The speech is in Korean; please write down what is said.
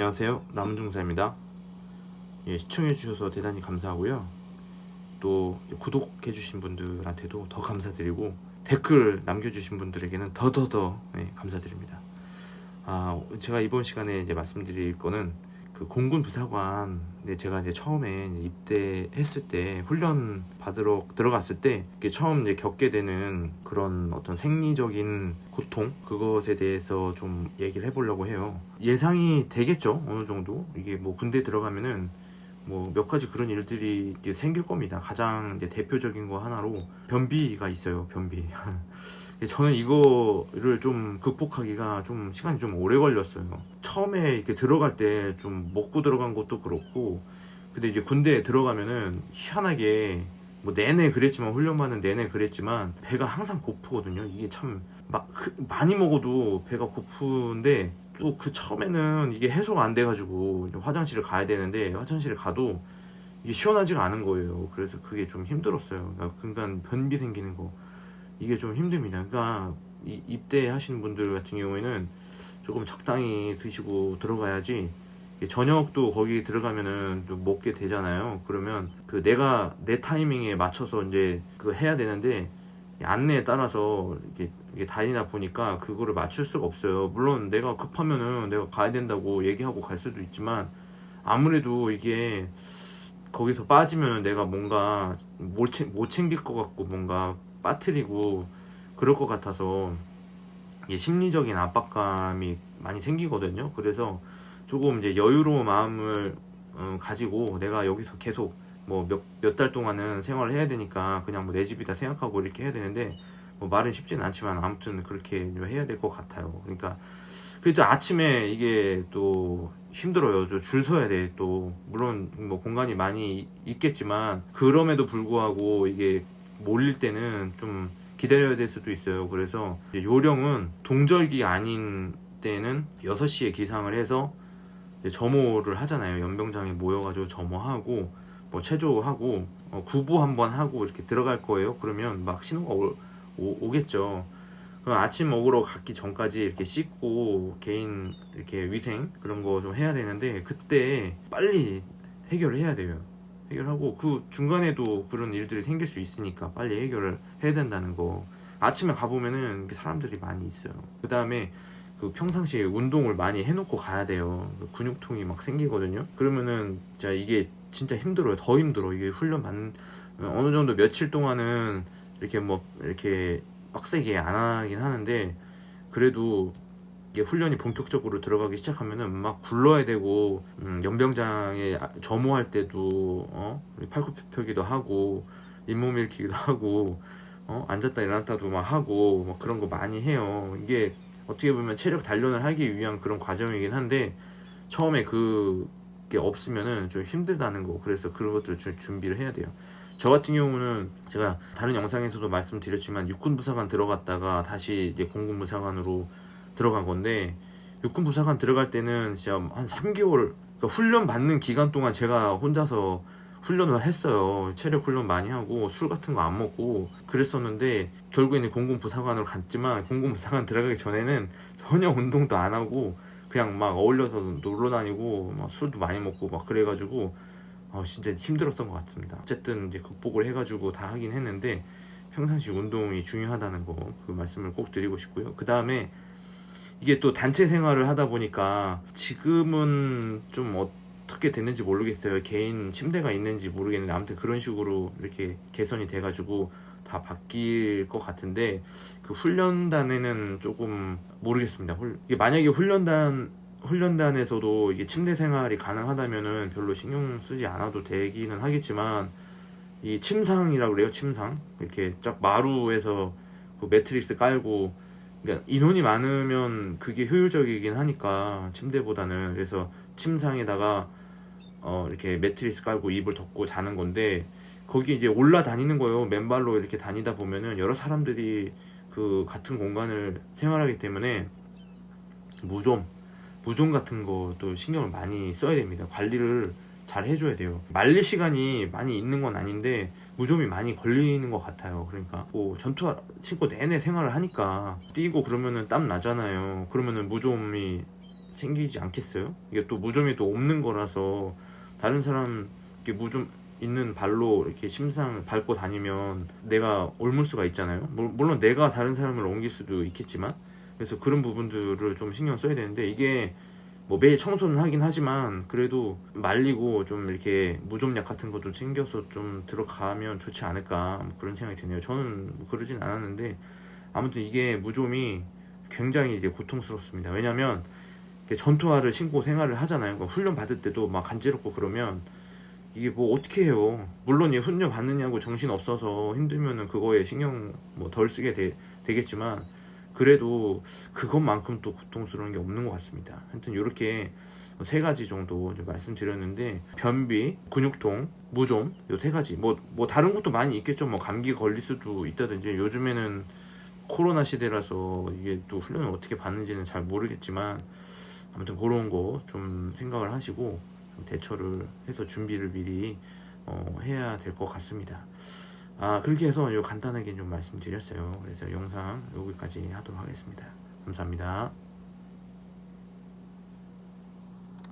안녕하세요, 남중사입니다. 시청해주셔서 대단히 감사하고요. 또 구독해주신 분들한테도 더 감사드리고 댓글 남겨주신 분들에게는 더 감사드립니다. 제가 이번 시간에 이제 말씀드릴 거는 그 공군 부사관, 제가 이제 처음에 입대했을 때 훈련 받으러 들어갔을 때 처음 이제 겪게 되는 그런 어떤 생리적인 고통, 그것에 대해서 좀 얘기를 해보려고 해요. 예상이 되겠죠, 어느 정도. 이게 뭐 군대 들어가면은 뭐 몇 가지 그런 일들이 생길 겁니다. 가장 이제 대표적인 거 하나로 변비가 있어요. 변비. 저는 이거를 좀 극복하기가 좀 시간이 좀 오래 걸렸어요. 처음에 이렇게 들어갈 때 좀 먹고 들어간 것도 그렇고, 근데 이제 군대에 들어가면은 희한하게 뭐 내내 그랬지만, 훈련받는 내내 그랬지만 배가 항상 고프거든요. 이게 참 막 많이 먹어도 배가 고픈데, 또 그 처음에는 이게 해소가 안 돼가지고 화장실을 가야 되는데 화장실에 가도 이게 시원하지가 않은 거예요. 그래서 그게 좀 힘들었어요. 그러니까 변비 생기는 거, 이게 좀 힘듭니다. 그러니까 입대하시는 분들 같은 경우에는 조금 적당히 드시고 들어가야지. 저녁도 거기 들어가면은 또 먹게 되잖아요. 그러면 그 내가 내 타이밍에 맞춰서 이제 그 해야 되는데, 안내에 따라서 이게 다니다 보니까 그거를 맞출 수가 없어요. 물론 내가 급하면은 내가 가야 된다고 얘기하고 갈 수도 있지만, 아무래도 이게 거기서 빠지면은 내가 뭔가 못 챙길 것 같고 뭔가 빠뜨리고 그럴 것 같아서 이게 심리적인 압박감이 많이 생기거든요. 그래서 조금 이제 여유로운 마음을 가지고, 내가 여기서 계속 뭐 몇 달 동안은 생활을 해야 되니까 그냥 뭐 내 집이다 생각하고 이렇게 해야 되는데, 뭐 말은 쉽지는 않지만 아무튼 그렇게 해야 될 것 같아요. 그러니까 그래도 아침에 이게 또 힘들어요. 줄 서야 돼. 또 물론 뭐 공간이 많이 있겠지만 그럼에도 불구하고 이게 몰릴 때는 좀 기다려야 될 수도 있어요. 그래서 이제 요령은, 동절기 아닌 때는 6시에 기상을 해서 이제 점호를 하잖아요. 연병장에 모여가지고 점호하고 뭐 체조하고 구보 한번 하고 이렇게 들어갈 거예요. 그러면 막 신호가 오겠죠. 그럼 아침 먹으러 가기 전까지 이렇게 씻고 개인 이렇게 위생 그런 거 좀 해야 되는데, 그때 빨리 해결을 해야 돼요. 해결하고 그 중간에도 그런 일들이 생길 수 있으니까 빨리 해결을 해야 된다는 거. 아침에 가보면은 이렇게 사람들이 많이 있어요. 그 다음에 그 평상시에 운동을 많이 해놓고 가야 돼요. 그 근육통이 막 생기거든요. 그러면은 진짜 이게 진짜 힘들어요. 더 힘들어. 이게 훈련 어느 정도 며칠 동안은 이렇게 뭐 이렇게 빡세게 안 하긴 하는데, 그래도 이게 훈련이 본격적으로 들어가기 시작하면은 막 굴러야 되고, 연병장에 점호할 때도 팔굽혀펴기도 하고 잇몸 일으키기도 하고 앉았다 일어났다도 막 하고 막 그런 거 많이 해요. 이게 어떻게 보면 체력 단련을 하기 위한 그런 과정이긴 한데, 처음에 그게 없으면은 좀 힘들다는 거. 그래서 그런 것들을 준비를 해야 돼요. 저 같은 경우는 제가 다른 영상에서도 말씀드렸지만 육군부사관 들어갔다가 다시 이제 공군부사관으로 들어간 건데, 육군부사관 들어갈 때는 진짜 한 3개월, 그러니까 훈련 받는 기간 동안 제가 혼자서 훈련을 했어요. 체력 훈련 많이 하고 술 같은 거 안 먹고 그랬었는데, 결국에는 공군부사관으로 갔지만 공군부사관 들어가기 전에는 전혀 운동도 안 하고 그냥 막 어울려서 놀러 다니고 막 술도 많이 먹고 막 그래가지고 진짜 힘들었던 것 같습니다. 어쨌든 이제 극복을 해가지고 다 하긴 했는데, 평상시 운동이 중요하다는 거, 그 말씀을 꼭 드리고 싶고요. 그 다음에 이게 또 단체 생활을 하다 보니까 지금은 좀 어떻게 됐는지 모르겠어요. 개인 침대가 있는지 모르겠는데 아무튼 그런 식으로 이렇게 개선이 돼가지고 다 바뀔 것 같은데, 그 훈련단에는 조금 모르겠습니다. 이게 만약에 훈련단에서도 이게 침대 생활이 가능하다면은 별로 신경 쓰지 않아도 되기는 하겠지만, 이 침상이라고 그래요. 침상 이렇게 쫙 마루에서 그 매트리스 깔고, 그러니까 인원이 많으면 그게 효율적이긴 하니까 침대보다는. 그래서 침상에다가 이렇게 매트리스 깔고 이불 덮고 자는 건데, 거기 이제 올라다니는 거예요. 맨발로 이렇게 다니다 보면은 여러 사람들이 그 같은 공간을 생활하기 때문에 무좀 같은 것도 신경을 많이 써야 됩니다. 관리를 잘 해줘야 돼요. 말릴 시간이 많이 있는 건 아닌데 무좀이 많이 걸리는 것 같아요. 그러니까 뭐 전투 신고 내내 생활을 하니까 뛰고 그러면은 땀 나잖아요. 그러면은 무좀이 생기지 않겠어요? 이게 또 무좀이 또 없는 거라서 다른 사람 이렇게 무좀 있는 발로 이렇게 심상 밟고 다니면 내가 옮을 수가 있잖아요. 물론 내가 다른 사람을 옮길 수도 있겠지만, 그래서 그런 부분들을 좀 신경 써야 되는데, 이게 뭐 매일 청소는 하긴 하지만 그래도 말리고 좀 이렇게 무좀약 같은 것도 챙겨서 좀 들어가면 좋지 않을까, 뭐 그런 생각이 드네요. 저는 뭐 그러진 않았는데 아무튼 이게 무좀이 굉장히 이제 고통스럽습니다. 왜냐면 전투화를 신고 생활을 하잖아요. 그러니까 훈련 받을 때도 막 간지럽고 그러면 이게 뭐 어떻게 해요. 물론 이 훈련 받느냐고 정신 없어서 힘들면은 그거에 신경 뭐 덜 쓰게 되겠지만, 그래도 그것만큼 또 고통스러운 게 없는 것 같습니다. 하여튼 이렇게 세 가지 정도 말씀드렸는데, 변비, 근육통, 무좀, 요 세 가지 뭐 다른 것도 많이 있겠죠. 뭐 감기 걸릴 수도 있다든지, 요즘에는 코로나 시대라서 이게 또 훈련을 어떻게 받는지는 잘 모르겠지만, 아무튼 그런 거 좀 생각을 하시고 좀 대처를 해서 준비를 미리 해야 될 것 같습니다. 그렇게 해서 요 간단하게 좀 말씀드렸어요. 그래서 영상 여기까지 하도록 하겠습니다. 감사합니다.